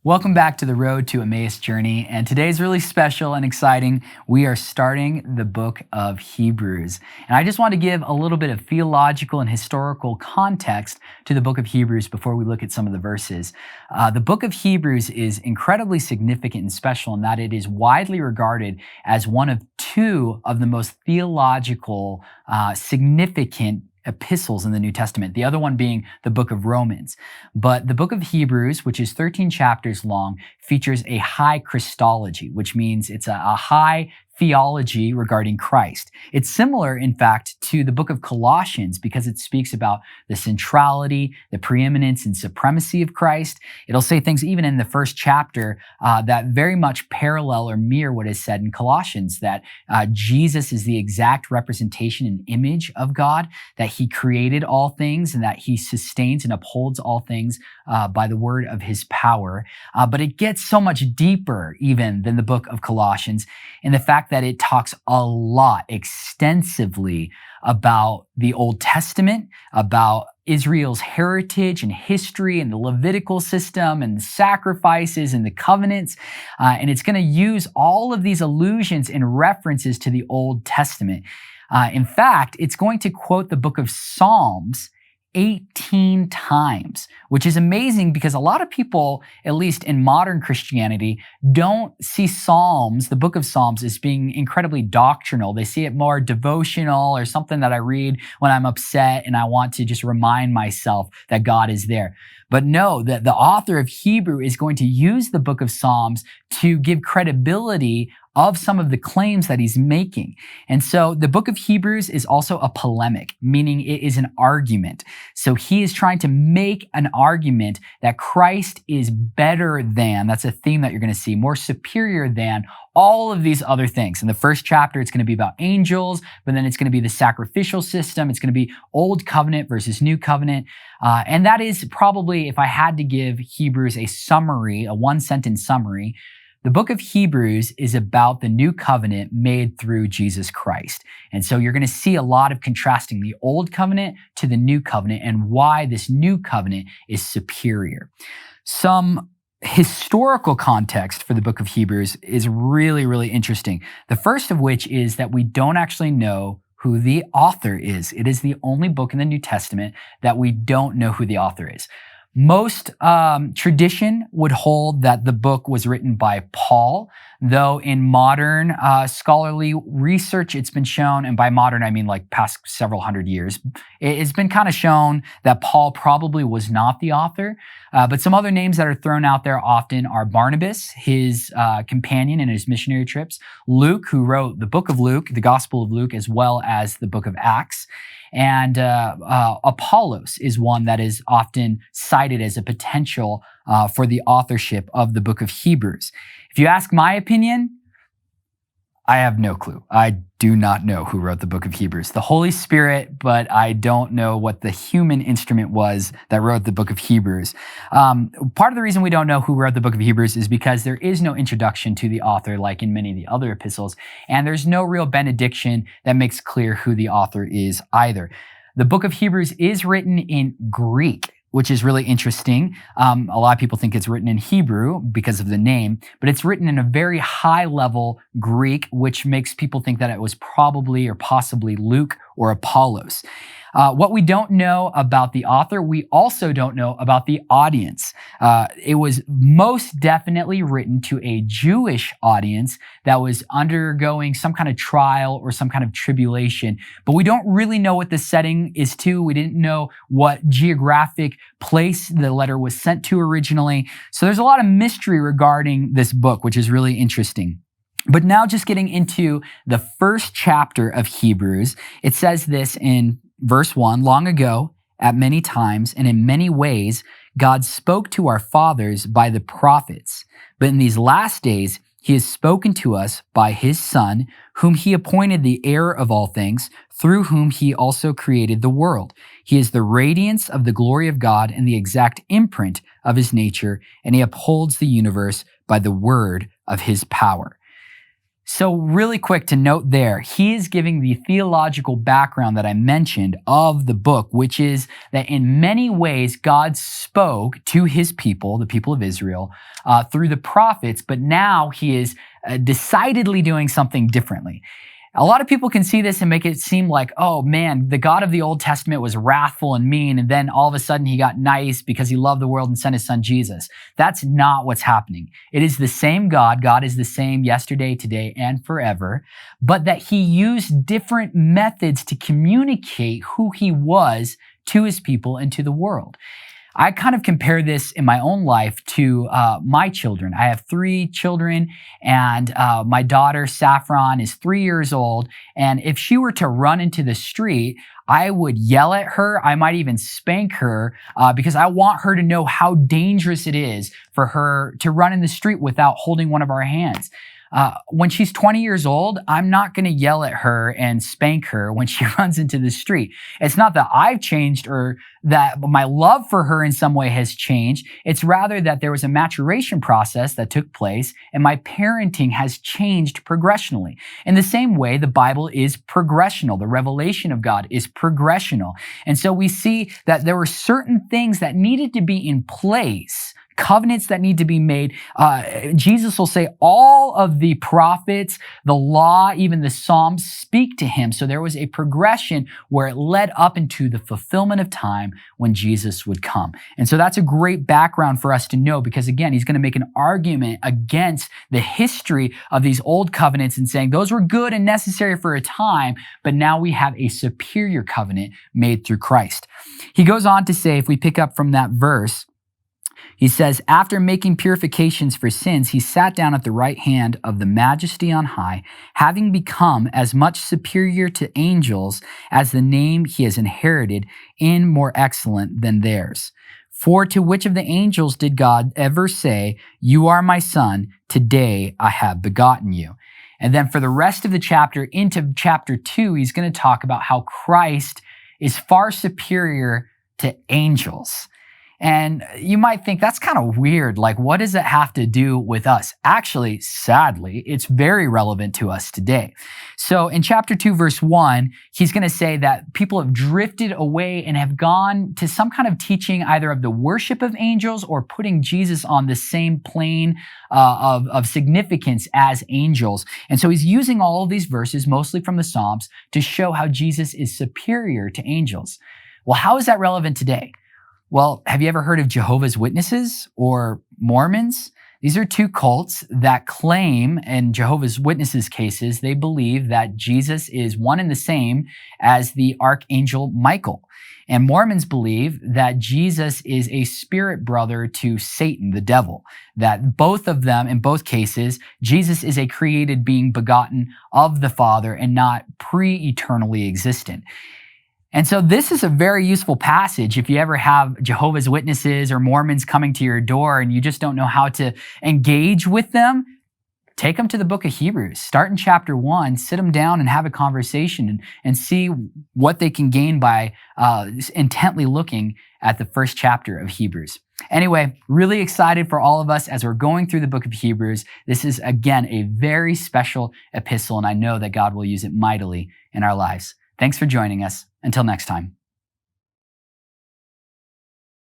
Welcome back to the Road to Emmaus journey, and today's really special and exciting. We are starting the book of Hebrews, and I just want to give a little bit of theological and historical context to the book of Hebrews before we look at some of the verses. The book of Hebrews is incredibly significant and special in that it is widely regarded as one of two of the most theological, significant epistles in the New Testament, the other one being the book of Romans. But the book of Hebrews, which is 13 chapters long, features a high Christology, which means it's a high theology regarding Christ. It's similar, in fact, to the book of Colossians because it speaks about the centrality, the preeminence, and supremacy of Christ. It'll say things even in the first chapter that very much parallel or mirror what is said in Colossians, that Jesus is the exact representation and image of God, that he created all things, and that he sustains and upholds all things by the word of his power. But it gets so much deeper even than the book of Colossians in the fact that it talks a lot, extensively about the Old Testament, about Israel's heritage and history and the Levitical system and the sacrifices and the covenants. And it's going to use all of these allusions and references to the Old Testament. In fact, it's going to quote the book of Psalms 18 times, which is amazing because a lot of people, at least in modern Christianity, don't see Psalms, the book of Psalms, as being incredibly doctrinal. They see it more devotional or something that I read when I'm upset and I want to just remind myself that God is there. But no, the author of Hebrew is going to use the book of Psalms to give credibility of some of the claims that he's making. And so the book of Hebrews is also a polemic, meaning it is an argument. So he is trying to make an argument that Christ is better than, that's a theme that you're going to see, more superior than all of these other things. In the first chapter, it's going to be about angels, but then it's going to be the sacrificial system. It's going to be Old Covenant versus New Covenant. And that is probably, if I had to give Hebrews a summary, a one-sentence summary, the book of Hebrews is about the new covenant made through Jesus Christ. And so you're going to see a lot of contrasting the old covenant to the new covenant and why this new covenant is superior. Some historical context for the book of Hebrews is really, really interesting. The first of which is that we don't actually know who the author is. It is the only book in the New Testament that we don't know who the author is. Most tradition would hold that the book was written by Paul, though in modern scholarly research, it's been shown, and by modern, I mean like past several hundred years, it's been kind of shown that Paul probably was not the author. But some other names that are thrown out there often are Barnabas, his companion in his missionary trips, Luke, who wrote the book of Luke, the Gospel of Luke, as well as the book of Acts. And Apollos is one that is often cited as a potential for the authorship of the book of Hebrews. If you ask my opinion, I have no clue. I do not know who wrote the book of Hebrews. The Holy Spirit, but I don't know what the human instrument was that wrote the book of Hebrews. Part of the reason we don't know who wrote the book of Hebrews is because there is no introduction to the author like in many of the other epistles, and there's no real benediction that makes clear who the author is either. The book of Hebrews is written in Greek, which is really interesting. A lot of people think it's written in Hebrew because of the name, but it's written in a very high level Greek, which makes people think that it was probably or possibly Luke or Apollos. What we don't know about the author, we also don't know about the audience. It was most definitely written to a Jewish audience that was undergoing some kind of trial or some kind of tribulation, but we don't really know what the setting is to. We didn't know what geographic place the letter was sent to originally. So there's a lot of mystery regarding this book, which is really interesting. But now just getting into the first chapter of Hebrews, it says this in Verse 1, long ago, at many times and in many ways, God spoke to our fathers by the prophets. But in these last days, he has spoken to us by his Son, whom he appointed the heir of all things, through whom he also created the world. He is the radiance of the glory of God and the exact imprint of his nature, and he upholds the universe by the word of his power. So really quick to note there, he is giving the theological background that I mentioned of the book, which is that in many ways, God spoke to his people, the people of Israel, through the prophets, but now he is decidedly doing something differently. A lot of people can see this and make it seem like, oh man, the God of the Old Testament was wrathful and mean, and then all of a sudden he got nice because he loved the world and sent his son Jesus. That's not what's happening. It is the same God. God is the same yesterday, today, and forever, but that he used different methods to communicate who he was to his people and to the world. I kind of compare this in my own life to my children. I have 3 children, and my daughter, Saffron, is 3 years old. And if she were to run into the street, I would yell at her. I might even spank her because I want her to know how dangerous it is for her to run in the street without holding one of our hands. When she's 20 years old, I'm not going to yell at her and spank her when she runs into the street. It's not that I've changed or that my love for her in some way has changed. It's rather that there was a maturation process that took place and my parenting has changed progressionally. In the same way, the Bible is progressional. The revelation of God is progressional. And so we see that there were certain things that needed to be in place, covenants that need to be made. Jesus will say all of the prophets, the law, even the Psalms speak to him. So there was a progression where it led up into the fulfillment of time when Jesus would come. And so that's a great background for us to know because again, he's going to make an argument against the history of these old covenants and saying those were good and necessary for a time, but now we have a superior covenant made through Christ. He goes on to say, if we pick up from that verse, he says, after making purifications for sins, he sat down at the right hand of the Majesty on high, having become as much superior to angels as the name he has inherited in more excellent than theirs. For to which of the angels did God ever say, "You are my son, today I have begotten you"? And then for the rest of the chapter, into chapter 2, he's going to talk about how Christ is far superior to angels. And you might think that's kind of weird. Like, what does it have to do with us? Actually, sadly, it's very relevant to us today. So in chapter 2, verse 1, he's going to say that people have drifted away and have gone to some kind of teaching either of the worship of angels or putting Jesus on the same plane of significance as angels. And so he's using all of these verses, mostly from the Psalms, to show how Jesus is superior to angels. Well, how is that relevant today? Well, have you ever heard of Jehovah's Witnesses or Mormons? These are 2 cults that claim, in Jehovah's Witnesses cases, they believe that Jesus is one and the same as the archangel Michael. And Mormons believe that Jesus is a spirit brother to Satan, the devil, that both of them, in both cases, Jesus is a created being begotten of the Father and not pre-eternally existent. And so this is a very useful passage if you ever have Jehovah's Witnesses or Mormons coming to your door and you just don't know how to engage with them. Take them to the book of Hebrews. Start in chapter 1, sit them down and have a conversation and see what they can gain by intently looking at the first chapter of Hebrews. Anyway, really excited for all of us as we're going through the book of Hebrews. This is, again, a very special epistle, and I know that God will use it mightily in our lives. Thanks for joining us. Until next time.